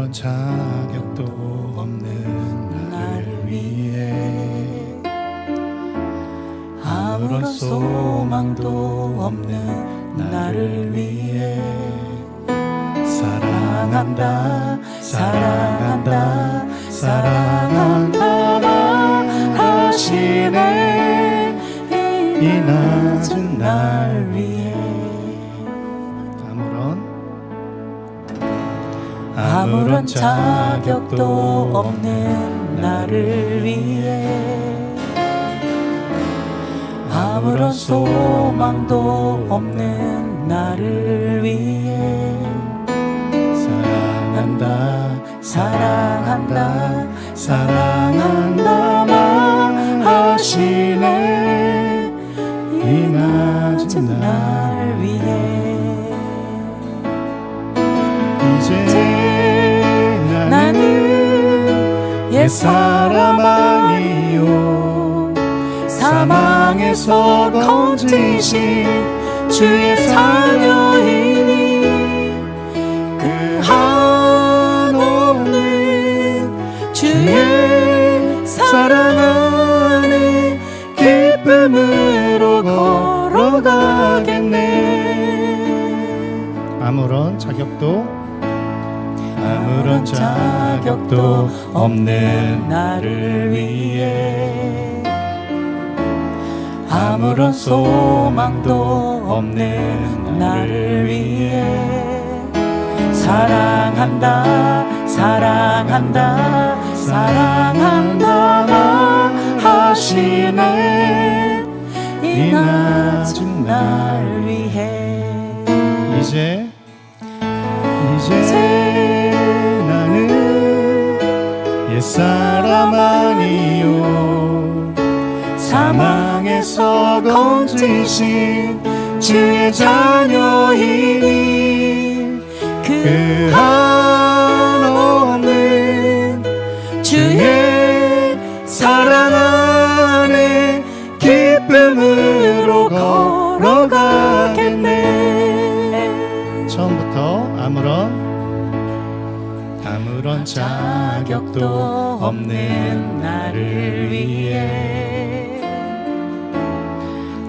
아무런 자격도 없는 나를 위해 아무런 소망도 없는 나를 위해 사랑한다 사랑한다 사랑한다 하시네 이 낮은 날 위해 아무런 자격도 없는 나를 위해 아무런 소망도 없는 나를 위해 사랑한다 사랑한다 사랑한다만 하시네 이 낮은 날 위해 이제 나는 옛사람 아니요 사망에서 건지신 주의 자녀이니 그 한없는 주의 사랑 안에 기쁨으로 걸어가겠네 아무런 자격도 없는 나를 위해 아무런 소망도 없는 나를 위해 사랑한다 사랑한다 사랑한다만 하시네 이 낮은 날 위해 이제 옛사람 아니요 사망에서 건지신 주의 자녀이니 그 한없는 주의 사랑 안에 기쁨으로 걸어가겠네 처음부터 아무런 자격도 없는 나를 위해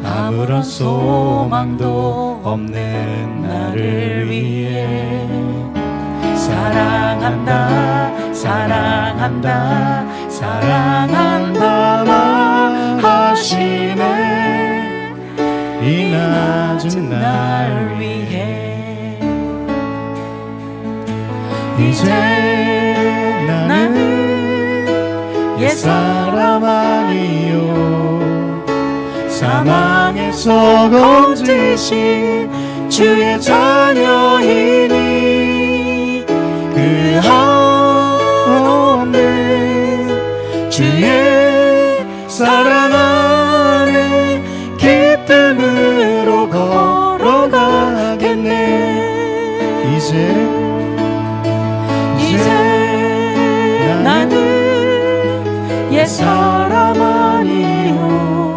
아무런 소망도 없는 나를 위해 사랑한다 사랑한다 사랑한다만 하시네 이 낮은 날 위해 이제 나는 옛사람 아니요 사망에서 건지신 주의 자녀이니 그 한없는 주의 사랑 안에 기쁨으로 걸어가겠네 이제 나는 옛사람 아니요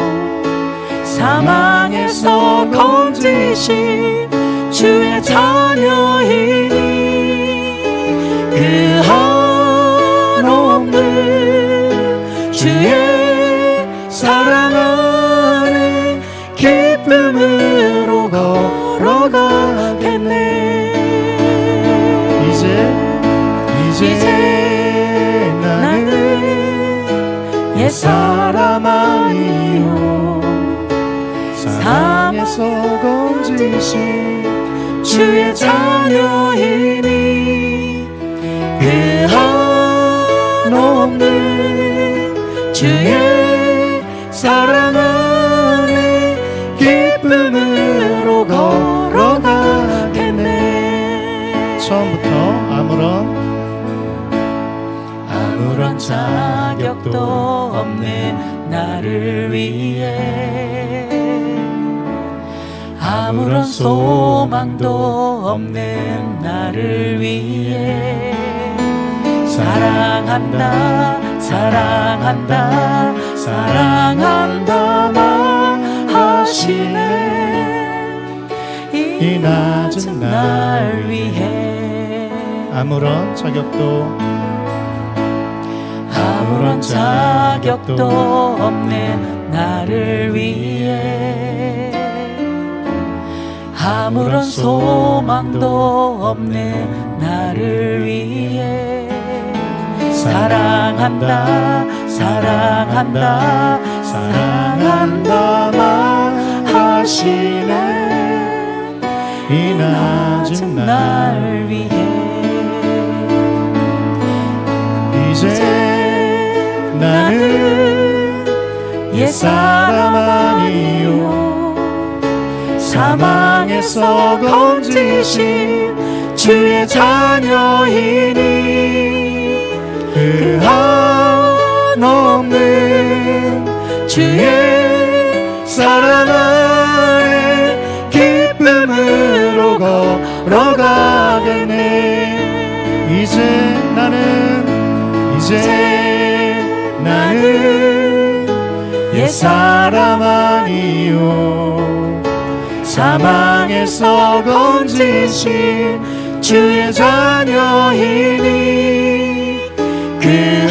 사망에서 건지신 주의 자녀이니 그 한없는 주의 사랑 안에 기쁨으로 걸어가겠네 이제 나는 옛사람 아니요 사망에서 건지신 주의 자녀이니 그 한없는 주의 사랑 안에 기쁨으로 걸어가겠네 처음부터 아무런 자격도 없는 나를 위해 아무런 소망도 없는 나를 위해 사랑한다 사랑한다 사랑한다만 하시네 이 낮은 날 위해 아무런 자격도 없는 나를 위해 아무런 소망도 없는 나를 위해 사랑한다 사랑한다 사랑한다 말하시네 이 낮은 날 위해 이제 나는 옛사람 아니요 사망에서 건지신 주의 자녀이니 그 한없는 주의 사랑 안에 기쁨으로 걸어가겠네 이제 나는 옛사람 아니요 사망에서 건지신 주의 자녀이니 그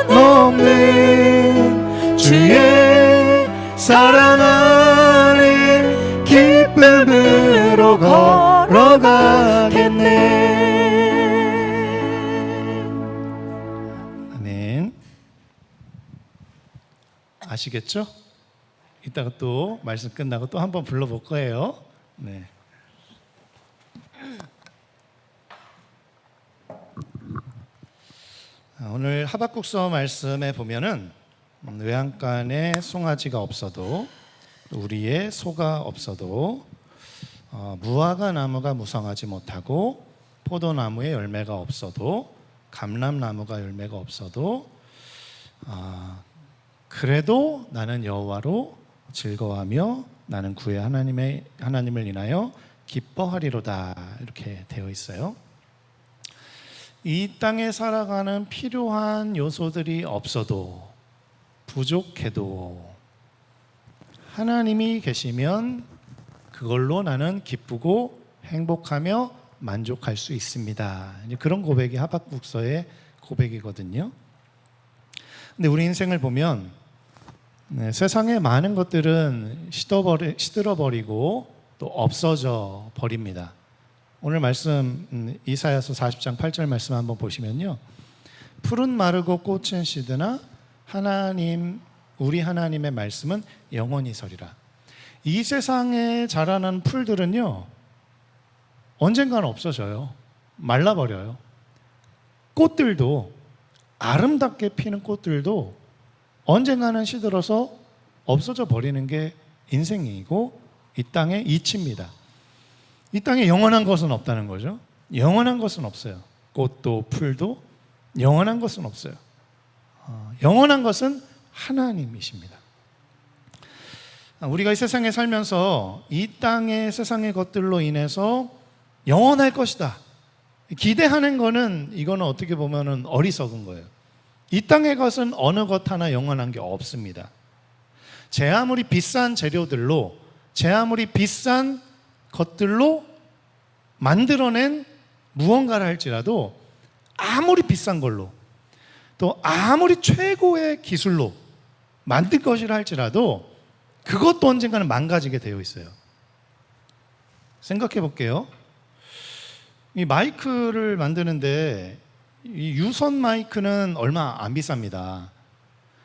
한없는 주의 사랑 안에 기쁨으로 걸어가겠네. 아멘. 아시겠죠? 이따가 또 말씀 끝나고 또 한번 불러볼 거예요. 네. 오늘 하박국서 말씀에 보면은 외양간에 송아지가 없어도 우리의 소가 없어도 무화과 나무가 무성하지 못하고 포도나무에 열매가 없어도 감람나무가 열매가 없어도 그래도 나는 여호와로 즐거워하며 나는 구의 하나님을 인하여 기뻐하리로다 이렇게 되어 있어요. 이 땅에 살아가는 필요한 요소들이 없어도 부족해도 하나님이 계시면 그걸로 나는 기쁘고 행복하며 만족할 수 있습니다. 그런 고백이 하박국서의 고백이거든요. 근데 우리 인생을 보면 세상의 많은 것들은 시들어버리고 또 없어져 버립니다. 오늘 말씀 이사야서 40장 8절 말씀 한번 보시면요, 풀은 마르고 꽃은 시드나 우리 하나님의 말씀은 영원히 서리라. 이 세상에 자라는 풀들은요 언젠가는 없어져요. 말라버려요. 꽃들도, 아름답게 피는 꽃들도 언젠가는 시들어서 없어져 버리는 게 인생이고 이 땅의 이치입니다. 이 땅에 영원한 것은 없다는 거죠. 영원한 것은 없어요. 꽃도 풀도 영원한 것은 없어요. 영원한 것은 하나님이십니다. 우리가 이 세상에 살면서 이 땅의 세상의 것들로 인해서 영원할 것이다 기대하는 거는, 이거는 어떻게 보면 어리석은 거예요. 이 땅의 것은 어느 것 하나 영원한 게 없습니다. 제 아무리 비싼 재료들로, 제 아무리 비싼 것들로 만들어낸 무언가를 할지라도, 아무리 비싼 걸로, 또 아무리 최고의 기술로 만들 것이라 할지라도 그것도 언젠가는 망가지게 되어 있어요. 생각해 볼게요. 이 마이크를 만드는데 이 유선 마이크는 얼마 안 비쌉니다.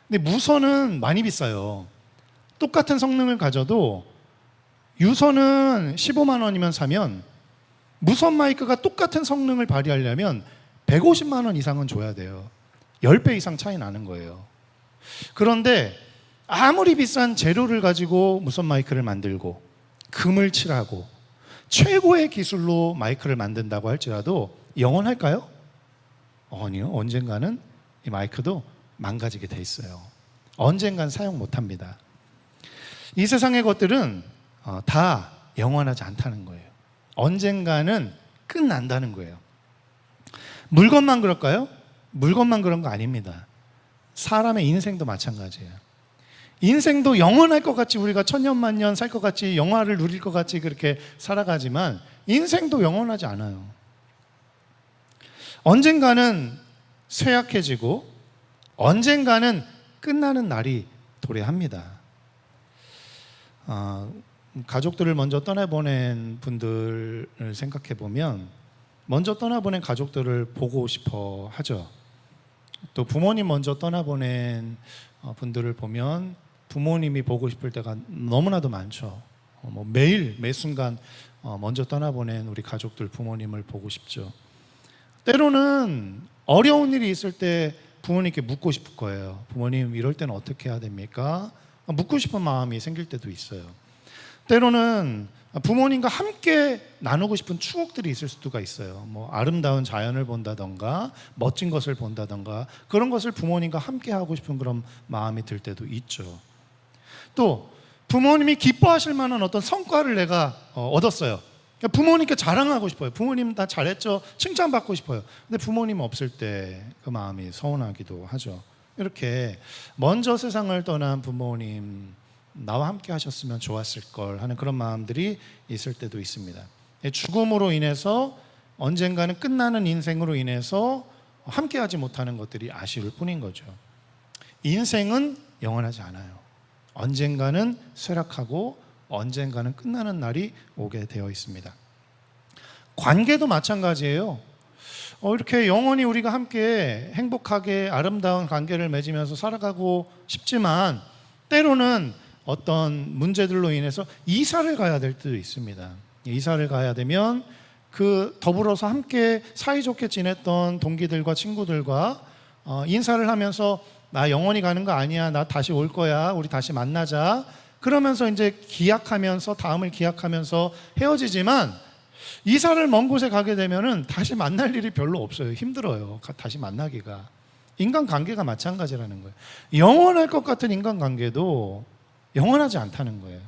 근데 무선은 많이 비싸요. 똑같은 성능을 가져도 유선은 15만 원이면 사면 무선 마이크가 똑같은 성능을 발휘하려면 150만 원 이상은 줘야 돼요. 10배 이상 차이 나는 거예요. 그런데 아무리 비싼 재료를 가지고 무선 마이크를 만들고 금을 칠하고 최고의 기술로 마이크를 만든다고 할지라도 영원할까요? 아니요. 언젠가는 이 마이크도 망가지게 돼 있어요. 언젠간 사용 못합니다. 이 세상의 것들은 다 영원하지 않다는 거예요. 언젠가는 끝난다는 거예요. 물건만 그럴까요? 물건만 그런 거 아닙니다. 사람의 인생도 마찬가지예요. 인생도 영원할 것 같이, 우리가 천년만년 살 것 같이, 영화를 누릴 것 같이 그렇게 살아가지만 인생도 영원하지 않아요. 언젠가는 쇠약해지고 언젠가는 끝나는 날이 도래합니다. 가족들을 먼저 떠나보낸 분들을 생각해 보면 먼저 떠나보낸 가족들을 보고 싶어 하죠. 또 부모님 먼저 떠나보낸 분들을 보면 부모님이 보고 싶을 때가 너무나도 많죠. 뭐 매일 매 순간 먼저 떠나보낸 우리 가족들 부모님을 보고 싶죠. 때로는 어려운 일이 있을 때 부모님께 묻고 싶을 거예요. 부모님 이럴 때는 어떻게 해야 됩니까? 묻고 싶은 마음이 생길 때도 있어요. 때로는 부모님과 함께 나누고 싶은 추억들이 있을 수가 있어요. 뭐 아름다운 자연을 본다던가 멋진 것을 본다던가 그런 것을 부모님과 함께 하고 싶은 그런 마음이 들 때도 있죠. 또 부모님이 기뻐하실 만한 어떤 성과를 내가 얻었어요. 그러니까 부모님께 자랑하고 싶어요. 부모님 다 잘했죠. 칭찬받고 싶어요. 근데 부모님 없을 때 그 마음이 서운하기도 하죠. 이렇게 먼저 세상을 떠난 부모님 나와 함께 하셨으면 좋았을 걸 하는 그런 마음들이 있을 때도 있습니다. 죽음으로 인해서 언젠가는 끝나는 인생으로 인해서 함께 하지 못하는 것들이 아쉬울 뿐인 거죠. 인생은 영원하지 않아요. 언젠가는 쇠락하고 언젠가는 끝나는 날이 오게 되어 있습니다. 관계도 마찬가지예요. 이렇게 영원히 우리가 함께 행복하게 아름다운 관계를 맺으면서 살아가고 싶지만 때로는 어떤 문제들로 인해서 이사를 가야 될 때도 있습니다. 이사를 가야 되면 그 더불어서 함께 사이좋게 지냈던 동기들과 친구들과 인사를 하면서 나 영원히 가는 거 아니야. 나 다시 올 거야. 우리 다시 만나자. 그러면서 이제 기약하면서 다음을 기약하면서 헤어지지만 이사를 먼 곳에 가게 되면은 다시 만날 일이 별로 없어요. 힘들어요. 다시 만나기가. 인간관계가 마찬가지라는 거예요. 영원할 것 같은 인간관계도 영원하지 않다는 거예요.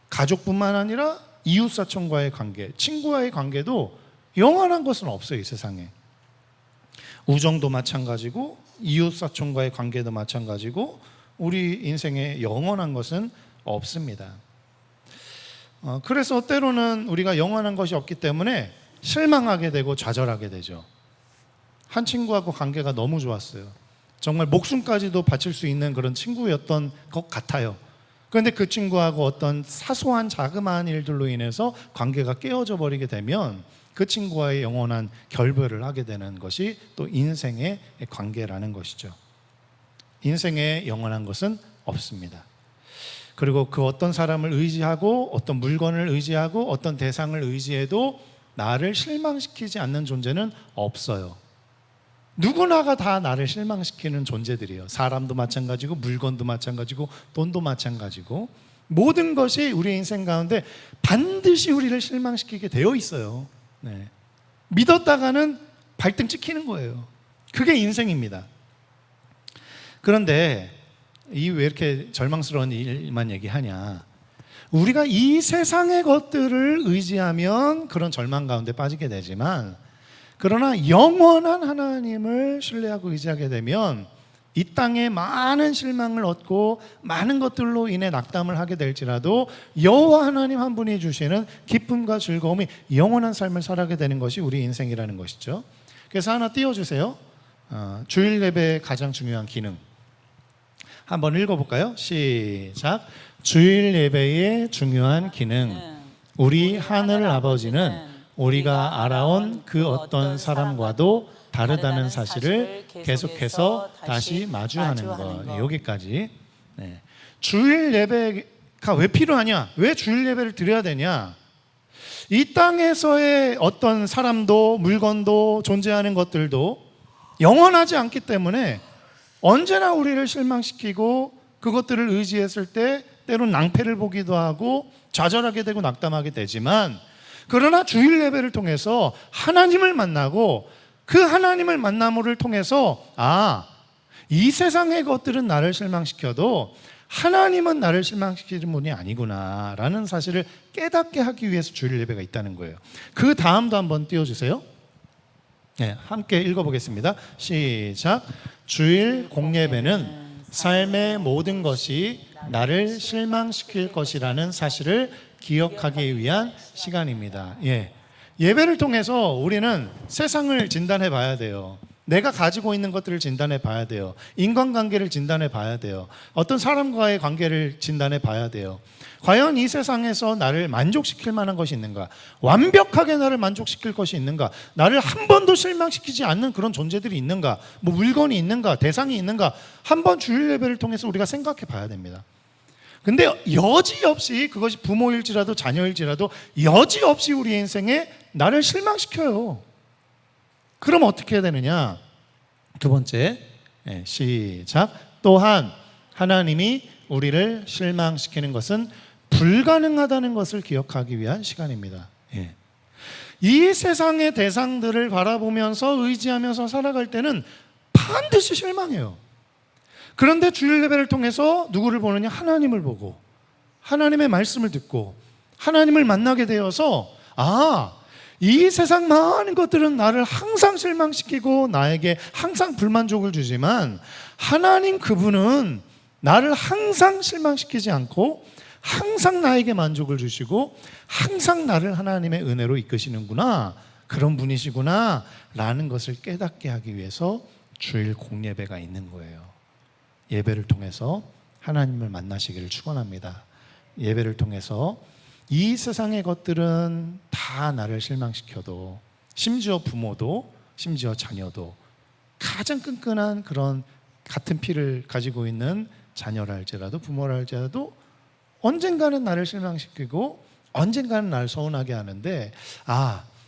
가족뿐만 아니라 이웃사촌과의 관계, 친구와의 관계도 영원한 것은 없어요. 이 세상에. 우정도 마찬가지고 이웃사촌과의 관계도 마찬가지고 우리 인생에 영원한 것은 없습니다. 그래서 때로는 우리가 영원한 것이 없기 때문에 실망하게 되고 좌절하게 되죠. 한 친구하고 관계가 너무 좋았어요. 정말 목숨까지도 바칠 수 있는 그런 친구였던 것 같아요. 그런데 그 친구하고 어떤 사소한 자그마한 일들로 인해서 관계가 깨어져 버리게 되면 그 친구와의 영원한 결별을 하게 되는 것이 또 인생의 관계라는 것이죠. 인생에 영원한 것은 없습니다. 그리고 그 어떤 사람을 의지하고 어떤 물건을 의지하고 어떤 대상을 의지해도 나를 실망시키지 않는 존재는 없어요. 누구나가 다 나를 실망시키는 존재들이에요. 사람도 마찬가지고 물건도 마찬가지고 돈도 마찬가지고 모든 것이 우리 인생 가운데 반드시 우리를 실망시키게 되어 있어요. 네. 믿었다가는 발등 찍히는 거예요. 그게 인생입니다. 그런데 이 왜 이렇게 절망스러운 일만 얘기하냐? 우리가 이 세상의 것들을 의지하면 그런 절망 가운데 빠지게 되지만 그러나 영원한 하나님을 신뢰하고 의지하게 되면 이 땅에 많은 실망을 얻고 많은 것들로 인해 낙담을 하게 될지라도 여호와 하나님 한 분이 주시는 기쁨과 즐거움이 영원한 삶을 살아가게 되는 것이 우리 인생이라는 것이죠. 그래서 하나 띄워주세요. 주일 예배의 가장 중요한 기능 한번 읽어볼까요? 시작. 주일 예배의 중요한 기능. 우리 하늘 아버지는 우리가 알아온 그 어떤 사람과도 다르다는 사실을 계속해서 다시 마주하는 것. 여기까지. 네. 주일 예배가 왜 필요하냐? 왜 주일 예배를 드려야 되냐? 이 땅에서의 어떤 사람도 물건도 존재하는 것들도 영원하지 않기 때문에 언제나 우리를 실망시키고 그것들을 의지했을 때 때론 낭패를 보기도 하고 좌절하게 되고 낙담하게 되지만 그러나 주일 예배를 통해서 하나님을 만나고 그 하나님을 만남을 통해서 이 세상의 것들은 나를 실망시켜도 하나님은 나를 실망시키는 분이 아니구나 라는 사실을 깨닫게 하기 위해서 주일 예배가 있다는 거예요. 그 다음도 한번 띄워주세요. 네, 함께 읽어보겠습니다. 시작. 주일 공예배는 삶의 모든 것이 나를 실망시킬 것이라는 사실을 기억하기 위한 시간입니다. 예, 예배를 통해서 우리는 세상을 진단해 봐야 돼요. 내가 가지고 있는 것들을 진단해 봐야 돼요. 인간관계를 진단해 봐야 돼요. 어떤 사람과의 관계를 진단해 봐야 돼요. 과연 이 세상에서 나를 만족시킬 만한 것이 있는가? 완벽하게 나를 만족시킬 것이 있는가? 나를 한 번도 실망시키지 않는 그런 존재들이 있는가? 뭐 물건이 있는가? 대상이 있는가? 한번 주일 예배를 통해서 우리가 생각해 봐야 됩니다. 근데 여지없이 그것이 부모일지라도 자녀일지라도 여지없이 우리 인생에 나를 실망시켜요. 그럼 어떻게 해야 되느냐? 두 번째, 시작. 또한 하나님이 우리를 실망시키는 것은 불가능하다는 것을 기억하기 위한 시간입니다. 이 세상의 대상들을 바라보면서 의지하면서 살아갈 때는 반드시 실망해요. 그런데 주일 예배를 통해서 누구를 보느냐? 하나님을 보고 하나님의 말씀을 듣고 하나님을 만나게 되어서 이 세상 많은 것들은 나를 항상 실망시키고 나에게 항상 불만족을 주지만 하나님 그분은 나를 항상 실망시키지 않고 항상 나에게 만족을 주시고 항상 나를 하나님의 은혜로 이끄시는구나, 그런 분이시구나 라는 것을 깨닫게 하기 위해서 주일 공예배가 있는 거예요. 예배를 통해서 하나님을 만나시기를 축원합니다. 예배를 통해서 이 세상의 것들은 다 나를 실망시켜도, 심지어 부모도 심지어 자녀도, 가장 끈끈한 그런 같은 피를 가지고 있는 자녀라 할지라도 부모라 할지라도 언젠가는 나를 실망시키고 언젠가는 나를 서운하게 하는데,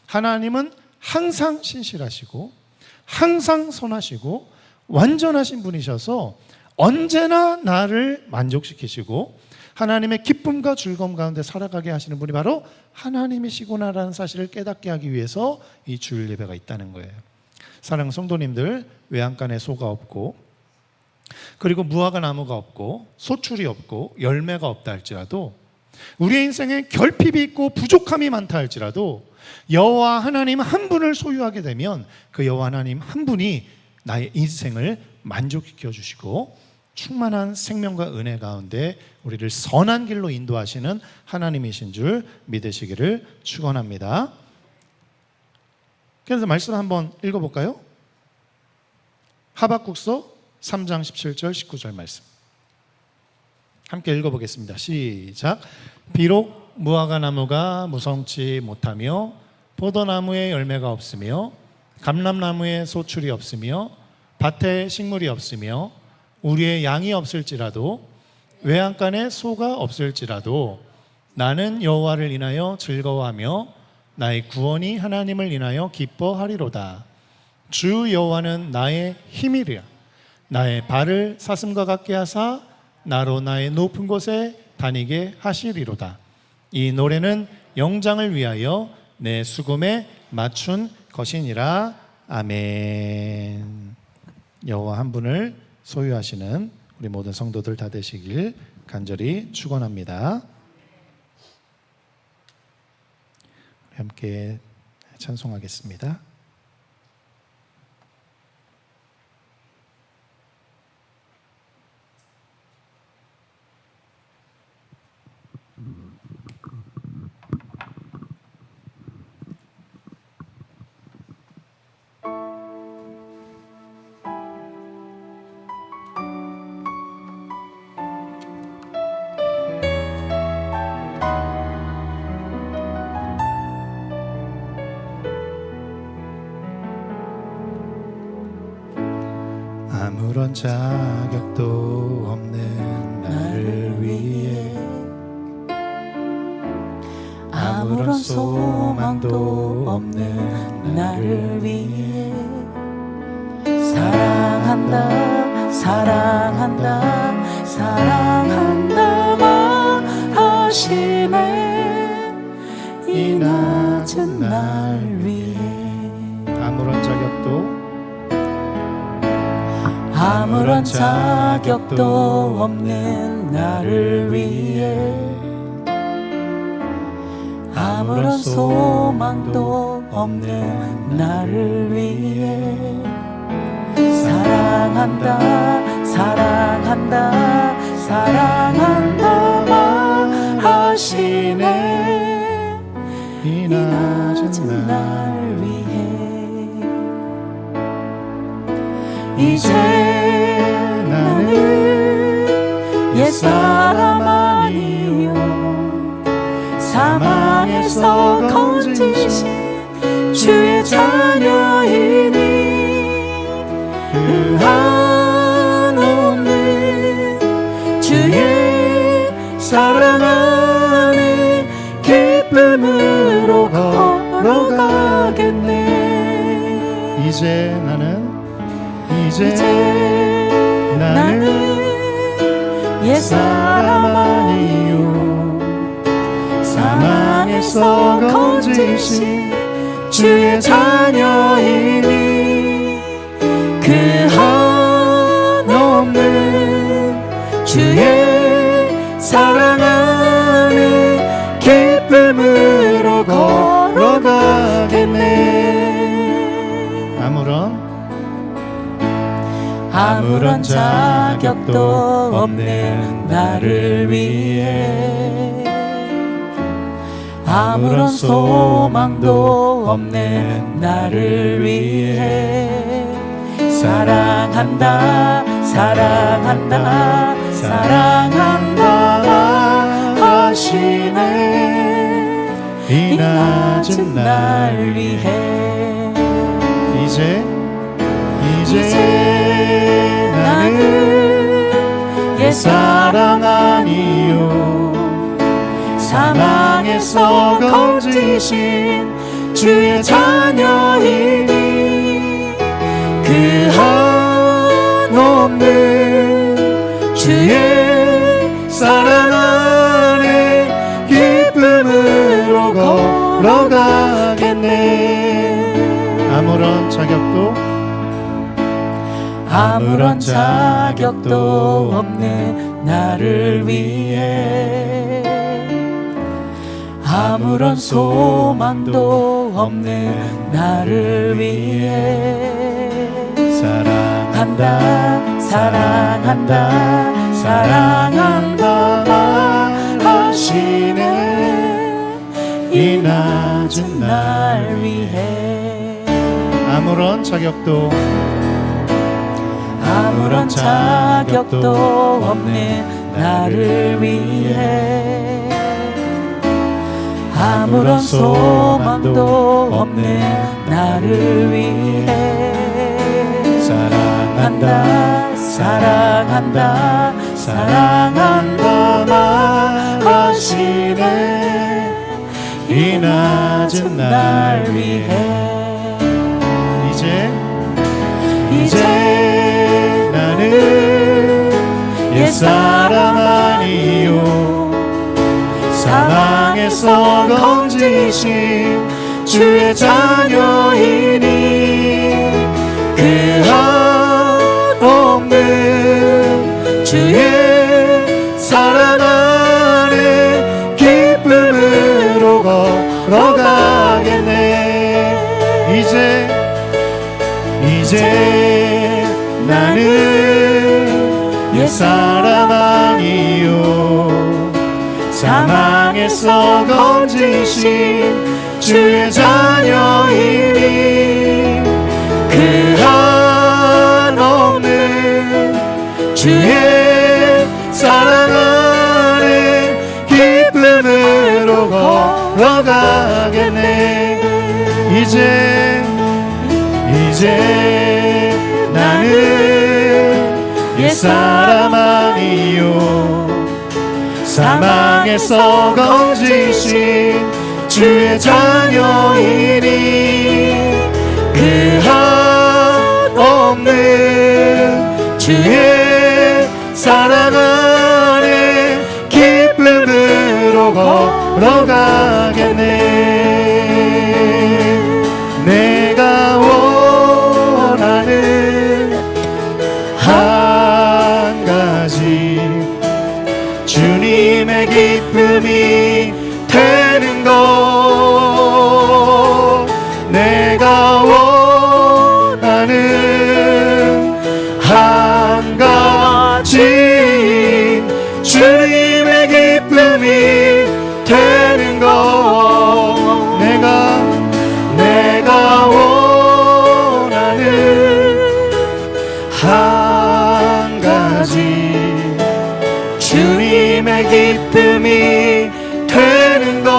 하나님은 항상 신실하시고 항상 선하시고 완전하신 분이셔서 언제나 나를 만족시키시고 하나님의 기쁨과 즐거움 가운데 살아가게 하시는 분이 바로 하나님이시구나라는 사실을 깨닫게 하기 위해서 이 주일 예배가 있다는 거예요. 사랑하는 성도님들, 외양간에 소가 없고 그리고 무화과 나무가 없고 소출이 없고 열매가 없다 할지라도, 우리의 인생에 결핍이 있고 부족함이 많다 할지라도 여호와 하나님 한 분을 소유하게 되면 그 여호와 하나님 한 분이 나의 인생을 만족시켜 주시고 충만한 생명과 은혜 가운데 우리를 선한 길로 인도하시는 하나님이신 줄 믿으시기를 축원합니다. 그래서 말씀 한번 읽어볼까요? 하박국서 3장 17절 19절 말씀 함께 읽어보겠습니다. 시작. 비록 무화과 나무가 무성치 못하며 포도나무에 열매가 없으며 감람나무에 소출이 없으며 밭에 식물이 없으며 우리의 양이 없을지라도 외양간에 소가 없을지라도 나는 여호와를 인하여 즐거워하며 나의 구원이 하나님을 인하여 기뻐하리로다. 주 여호와는 나의 힘이랴. 나의 발을 사슴과 같게 하사 나로 나의 높은 곳에 다니게 하시리로다. 이 노래는 영장을 위하여 내 수금에 맞춘 것이니라. 아멘. 여호와 한 분을 소유하시는 우리 모든 성도들 다 되시길 간절히 축원합니다. 함께 찬송하겠습니다. 아무런 자격도 없는 나를 위해 아무런 소망도 없는 나를 위해 사랑한다 사랑한다 사랑한다 말하시네. 이 낮은 날 위해 아무런 자격도 없는 나를 위해 아무런 소망도 없는 나를 위해 사랑한다 사랑한다 사랑한다 말하시네. 이 낮은 날 이제 나는 옛사람 아니요 사망에서 건지신 주의 자녀이니 그 한없는 주의 사랑 안에 기쁨으로 걸어가겠네. 이제 나는 옛사람 아니요 사망에서 건지신 주의 자녀이니 그 한없는 주의 사랑 안에 기쁨으로 걸어가겠네. 아무런 자격도 없는 나를 위해 아무런 소망도 없는 나를 위해 사랑한다 사랑한다 사랑한다 하시네. 이 낮은 날 위해 이제 나는 옛사람 아니요 사망에서 건지신 주의 자녀이니 그 한없는 주의 사랑 안에 기쁨으로 걸어가겠네. 아무런 자격도 없는 나를 위해 아무런 소망도 없는 나를 위해 사랑한다 사랑한다 사랑한다 말하시네. 이 낮은 날 위해 아무런 자격도 없는 나를 위해 아무런 소망도 없는 나를 위해 사랑한다 사랑한다 사랑한다 말하시네. 이 낮은 날 위해 이제 나는 옛사람 아니요 사망에서 건지신 주의 자녀이니 그 한없는 주의 사랑 안에 기쁨으로 걸어가겠네. 이제 나는 옛사람 아니요 사망에서 건지신 주의 자녀이니 그 한없는 주의 사랑 안에 기쁨으로 걸어가겠네. 이제 나는 옛사람 아니요 사망에서 건지신 주의 자녀이니 그 한없는 주의 사랑 안에 기쁨으로 걸어가겠네. 내가 원하는 한 가지 주님의 기쁨이 되는 것. 내가 원하는 한 가지 주님의 기쁨이 되는 것. 내가 원하는 한 기쁨이 되는 것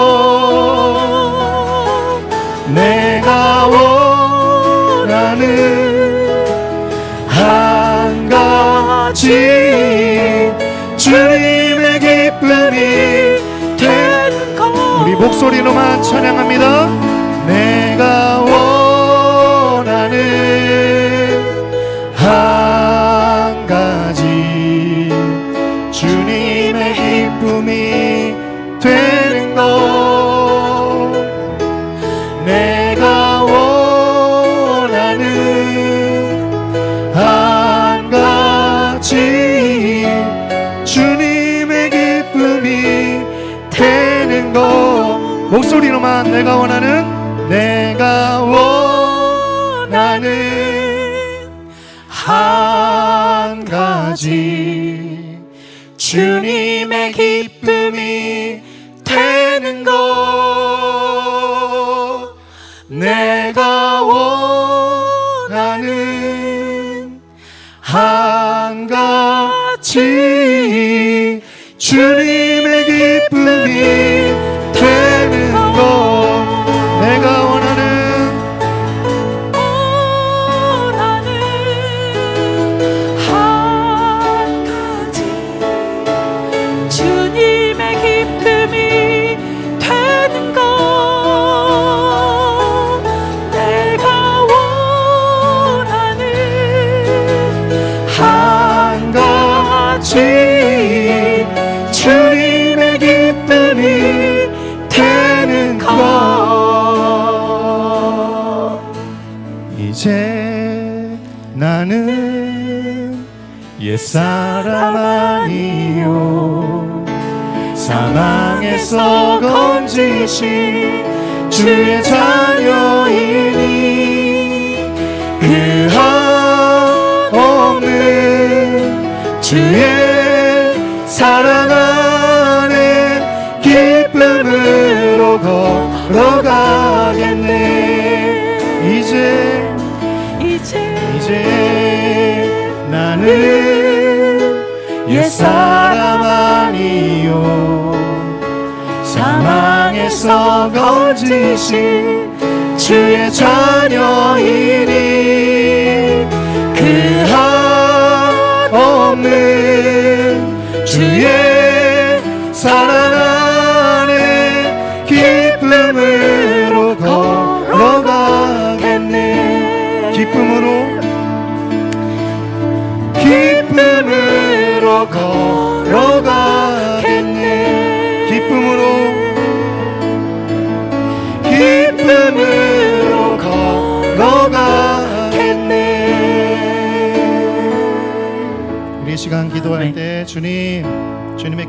내가 원하는 한 가지 주님의 기쁨이 되는 것 우리 목소리로만 찬양합니다. 내가 원하는 한 가지 주님의 기쁨이 되는 것 내가 원하는 한 가지 주님의 기쁨이 되는 것 목소리로만 내가 원하는 한 가지 주님의 기쁨이 되는 것 내가 원하는 한 가지 주님의 기쁨이 되는 것 내가 원하는 한 가지 주님의 기쁨이 되는 것 내가 원하는 한 가지 주님의 기쁨이 되는 것 이제 나는 옛사람 아니요 사망에서 건지신 주의 자녀이니 그 한없는 주의 사랑 안에 기쁨으로 걸어가겠네 이제 나는 옛사람 아니요 사망에서 건지신 주의 자녀이니 그 한없는 주의 사랑 안에 기쁨으로 걸어가겠네 기쁨으로 걸어가겠네 기쁨으로 걸어가겠네 우리 이 시간 기도할 때 주님의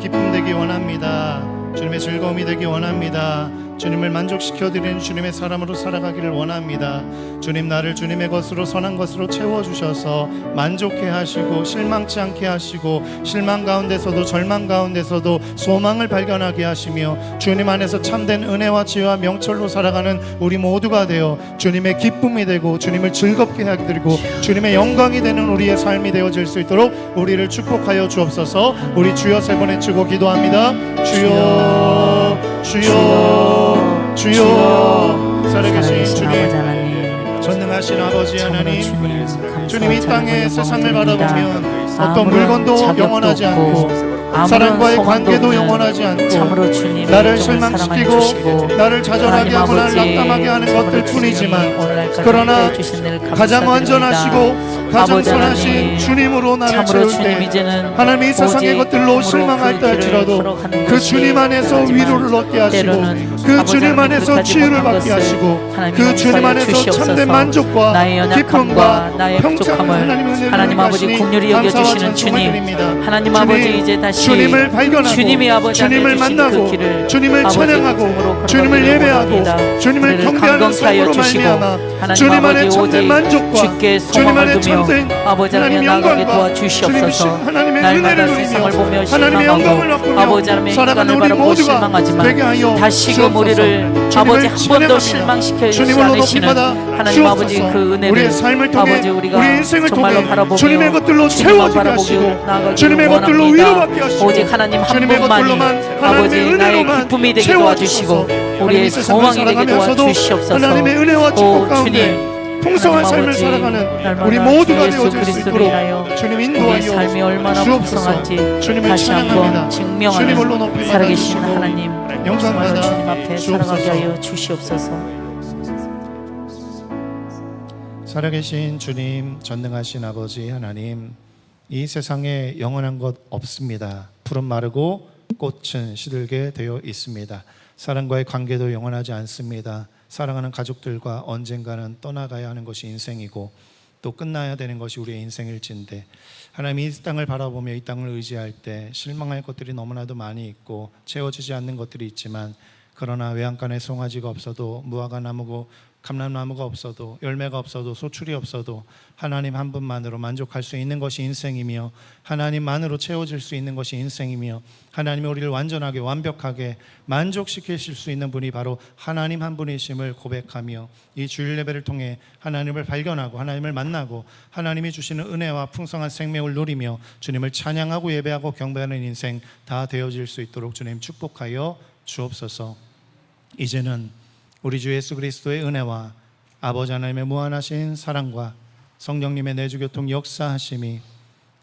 기쁨 되기 원합니다. 주님의 즐거움이 되기 원합니다. 주님을 만족시켜드리는 주님의 사람으로 살아가기를 원합니다. 주님 나를 주님의 것으로 선한 것으로 채워주셔서 만족해 하시고 실망치 않게 하시고 실망 가운데서도 절망 가운데서도 소망을 발견하게 하시며 주님 안에서 참된 은혜와 지혜와 명철로 살아가는 우리 모두가 되어 주님의 기쁨이 되고 주님을 즐겁게 하게 드리고 주님의 영광이 되는 우리의 삶이 되어질 수 있도록 우리를 축복하여 주옵소서. 우리 주여 세 번 외치고 기도합니다. 주여 주여 주여 살아계신 주님 전능하신 아버지 하나님 주님 이 땅의 세상을 바라보면 어떤 물건도 영원하지 않고 사람과의 관계도 영원하지 않고 나를 실망시키고 나를 좌절하게 하고 나를 낙담하게 하는 것들 뿐이지만 그러나 가장 완전하시고 가장 선하신 주님으로 나를 채울 때 하나님 이 세상의 것들로 실망할 때 할지라도 그 주님 안에서 위로를 얻게 하시고 그 주님 안에서 치유를 받게 하시고 그 주님 안에서 참된 만족과 기쁨과 평창을 하나님 아버지 긍휼히 여겨주시는 주님 하나님 아버지 이제 다시 주님을 발견하고 주님이 아버지 주님을 만나고 그 길을 주님을 찬양하고 주님을 예배하고 주님을 경배하는 삶으로 말미암아 주님 안에 참된 만족과 주님 안에 참된 아버지 하나님 나가게 영광과 도와주시옵소서. 하나님의 날마다 은혜를 세상을 누리며 보며 하나님의 영광을 실망하고 맛보며 아버지 하나님의 살아가는 인간을 우리 바라보고 모두가 실망하지만 되게 하여 다시금 주옵소서. 우리를 아버지 한 번도 실망시키지 않으시는 하나님 아버지 그 은혜를 우리의 삶을 통해 아버지 우리가 우리 인생을 정말로 통해 바라보며 주님의 것들로 주님만 채워지게 바라보고 하시고 나아가기를 주님의 것들로 원합니다. 위로받게 하시고 오직 하나님 한 주님의 분만이 것들로만 아버지 하나님의 나의 은혜로만 기쁨이 되게 채워주셔서 도와주시고 우리의 세상을 소망이 되게 살아가면서도 도와주시옵소서. 하나님의 은혜와 축복 오, 가운데 주님, 풍성한 하나님 삶을 아버지, 살아가는 날마다 우리 모두가 주 예수 되어질 수 그리스도를 있도록 인하여 주님 우리의 인도하여 삶이 얼마나 주옵소서. 풍성한지 주님을 다시 한번 찬양합니다. 증명하는 주님을 높이 살아계신 받아주시고 하나님 영광 정말로 받아 주님 앞에 주옵소서. 살아가게 하여 주시옵소서. 살아계신 주님, 전능하신 아버지 하나님, 이 세상에 영원한 것 없습니다. 푸른 마르고 꽃은 시들게 되어 있습니다. 사랑과의 관계도 영원하지 않습니다. 사랑하는 가족들과 언젠가는 떠나가야 하는 것이 인생이고 또 끝나야 되는 것이 우리의 인생일진데, 하나님 이 땅을 바라보며 이 땅을 의지할 때 실망할 것들이 너무나도 많이 있고 채워지지 않는 것들이 있지만, 그러나 외양간에 송아지가 없어도 무화과 나무고 감람나무가 없어도 열매가 없어도 소출이 없어도 하나님 한 분만으로 만족할 수 있는 것이 인생이며, 하나님만으로 채워질 수 있는 것이 인생이며, 하나님이 우리를 완전하게 완벽하게 만족시키실 수 있는 분이 바로 하나님 한 분이심을 고백하며, 이 주일 예배를 통해 하나님을 발견하고 하나님을 만나고 하나님이 주시는 은혜와 풍성한 생명을 누리며 주님을 찬양하고 예배하고 경배하는 인생 다 되어질 수 있도록 주님 축복하여 주옵소서. 이제는 우리 주 예수 그리스도의 은혜와 아버지 하나님의 무한하신 사랑과 성령님의 내주교통 역사하심이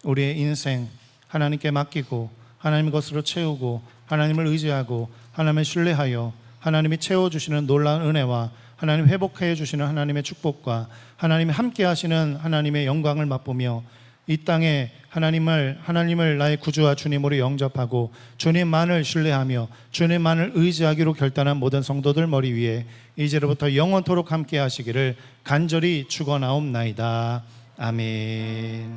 우리의 인생 하나님께 맡기고 하나님 것으로 채우고 하나님을 의지하고 하나님을 신뢰하여 하나님이 채워주시는 놀라운 은혜와 하나님 회복해 주시는 하나님의 축복과 하나님이 함께 하시는 하나님의 영광을 맛보며 이 땅에 하나님을 나의 구주와 주님으로 영접하고 주님만을 신뢰하며 주님만을 의지하기로 결단한 모든 성도들 머리 위에 이제로부터 영원토록 함께 하시기를 간절히 축원하옵나이다. 아멘.